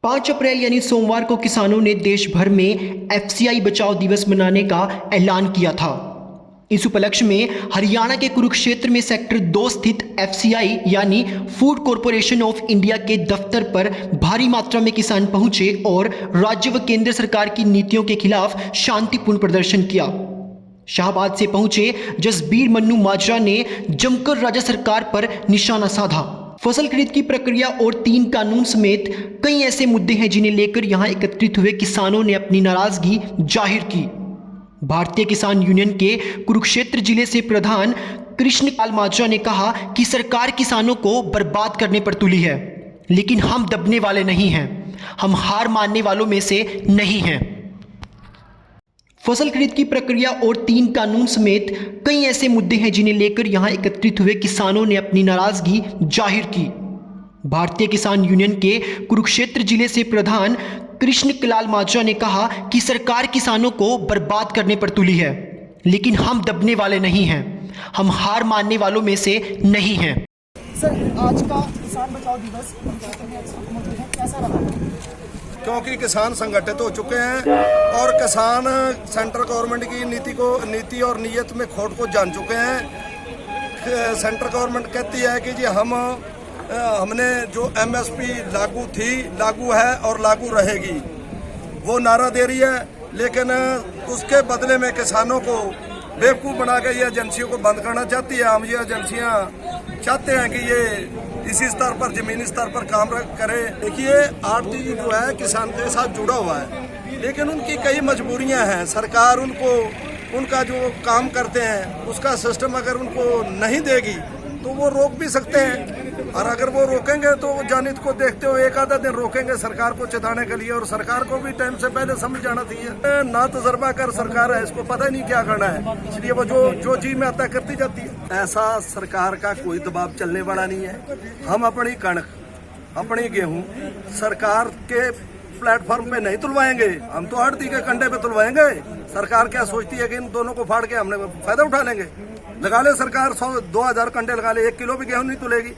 5 अप्रैल यानी सोमवार को किसानों ने देश भर में एफसीआई बचाओ दिवस मनाने का ऐलान किया था। इस उपलक्ष्य में हरियाणा के कुरुक्षेत्र में सेक्टर 2 स्थित एफसीआई यानी फूड कॉरपोरेशन ऑफ इंडिया के दफ्तर पर भारी मात्रा में किसान पहुंचे और राज्य व केंद्र सरकार की नीतियों के खिलाफ शांतिपूर्ण प्रदर्शन किया। शाहबाद से पहुंचे जसबीर मन्नू माजरा ने जमकर राज्य सरकार पर निशाना साधा। फसल खरीद की प्रक्रिया और 3 कानून समेत कई ऐसे मुद्दे हैं जिन्हें लेकर यहां एकत्रित हुए किसानों ने अपनी नाराजगी जाहिर की। भारतीय किसान यूनियन के कुरुक्षेत्र जिले से प्रधान कृष्णकाल माजरा ने कहा कि सरकार किसानों को बर्बाद करने पर तुली है, लेकिन हम दबने वाले नहीं हैं, हम हार मानने वालों में से नहीं हैं। फसल खरीद की प्रक्रिया और 3 कानून समेत कई ऐसे मुद्दे हैं जिन्हें लेकर यहां एकत्रित हुए किसानों ने अपनी नाराजगी जाहिर की। भारतीय किसान यूनियन के कुरुक्षेत्र जिले से प्रधान कृष्णकलाल माजरा ने कहा कि सरकार किसानों को बर्बाद करने पर तुली है, लेकिन हम दबने वाले नहीं हैं, हम हार मानने वालों में से नहीं हैं। सर, आज का किसान बचाओ दिवस कैसा रहा? क्योंकि किसान संगठित हो चुके हैं और किसान सेंट्रल गवर्नमेंट की नीति और नीयत में खोट को जान चुके हैं। सेंट्रल गवर्नमेंट कहती है कि जी हमने जो एमएसपी लागू है और लागू रहेगी, वो नारा दे रही है, लेकिन उसके बदले में किसानों को बेवकूफ़ बना के ये एजेंसियों को बंद करना चाहती है। हम ये एजेंसियां चाहते हैं कि ये इसी स्तर पर, जमीनी स्तर पर काम करे। देखिए, आड़ती जो है किसान के साथ जुड़ा हुआ है, लेकिन उनकी कई मजबूरियां हैं। सरकार उनका जो काम करते हैं उसका सिस्टम अगर उनको नहीं देगी तो वो रोक भी सकते हैं, और अगर वो रोकेंगे तो जानित को देखते हो एक आधा दिन रोकेंगे सरकार को चिताने के लिए, और सरकार को भी टाइम से पहले समझ जाना चाहिए। ना तजर्बा कर सरकार है, इसको पता ही नहीं क्या करना है, इसलिए वो जो जी में आता करती जाती है। ऐसा सरकार का कोई दबाव चलने वाला नहीं है। हम अपनी कणक, अपनी गेहूं सरकार के प्लेटफॉर्म पे नहीं तुलवाएंगे, हम तो आड़ती के कंधे पे तुलवाएंगे। सरकार क्या सोचती है कि इन दोनों को फाड़ के हमने फायदा उठा लेंगे? लगा ले सरकार 100-2000 कंडे लगा ले, 1 किलो भी गेहूं नहीं तुलेगी।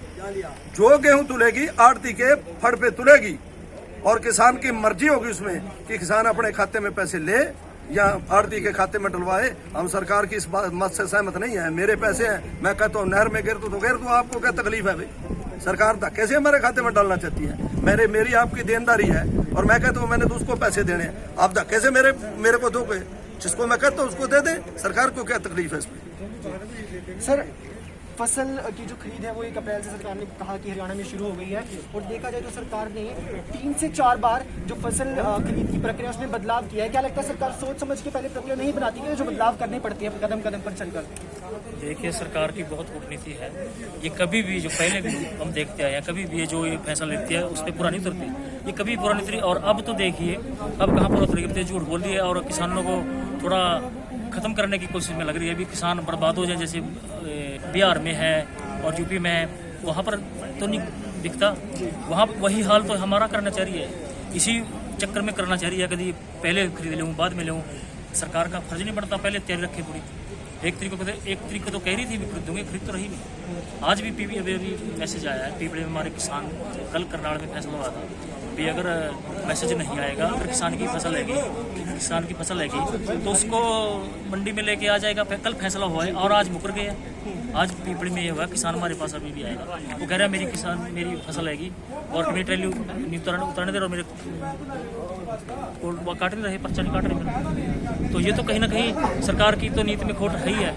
जो गेहूं तुलेगी आड़ती के फड़ पे तुलेगी, और किसान की मर्जी होगी उसमें कि किसान अपने खाते में पैसे ले या आड़ती के खाते में डलवाए। हम सरकार की इस मत से सहमत नहीं है। मेरे पैसे हैं, मैं कहता हूँ नहर में गिर तो गिर, तो आपको क्या तकलीफ है भाई? सरकार धक्के से हमारे खाते में डालना चाहती है। मेरी आपकी देनदारी है, और मैं कहता हूँ मैंने तो उसको पैसे देने हैं, आप धक्के से मेरे को दोगे। जिसको मैं कहता हूँ उसको दे दे, सरकार को क्या तकलीफ है इसमें? सर, फसल की जो खरीद है वो 1 अप्रैल से सरकार ने कहा कि हरियाणा में शुरू हो गई है, और देखा जाए तो सरकार ने 3 से 4 बार जो फसल खरीद की प्रक्रिया उसमें बदलाव किया है। क्या लगता है सरकार सोच समझ के पहले प्रक्रिया नहीं बनाती है, जो बदलाव करने पड़ती है कदम कदम पर चलकर? देखिए, सरकार की बहुत कूटनीति है। ये कभी भी, जो पहले भी हम देखते आए हैं, कभी भी ये जो ये फैसला लेती है उस पर पूरा नहीं उतरती, ये कभी पूरा नहीं उतरी। और अब तो देखिए, अब कहाँ पूरा उतरेगी? झूठ बोल दिए और किसानों को थोड़ा खत्म करने की कोशिश में लग रही है। अभी किसान बर्बाद हो जाए, जैसे बिहार में है और यूपी में है, वहाँ पर तो नहीं दिखता, वहाँ वही हाल तो हमारा करना चाहिए। इसी चक्कर में करना चाहिए, कभी पहले खरीद लूँ बाद में लूँ। सरकार का फर्ज नहीं बनता पहले तैयारी रखे पूरी। एक तरीक को तो कह रही थी खरीद दूंगे, खरीद तो रही नहीं। आज भी पीवी अभी मैसेज आया है, पीपड़े में हमारे किसान, कल करनाल में फैसला हुआ था भी अगर मैसेज नहीं आएगा, अगर किसान की फसल लेगी तो उसको मंडी में लेके आ जाएगा। कल फैसला हुआ है और आज मुकर गए। आज पीपड़ी में ये हुआ, किसान हमारे पास अभी भी आएगा, वो कह रहा है मेरी फसल आएगी और मेरी ट्रेली उतारने दे रहे, मेरे काट नहीं रहे, पर्चा नहीं काट रहे। तो ये तो कहीं ना कहीं सरकार की तो नीति में खोट है ही है।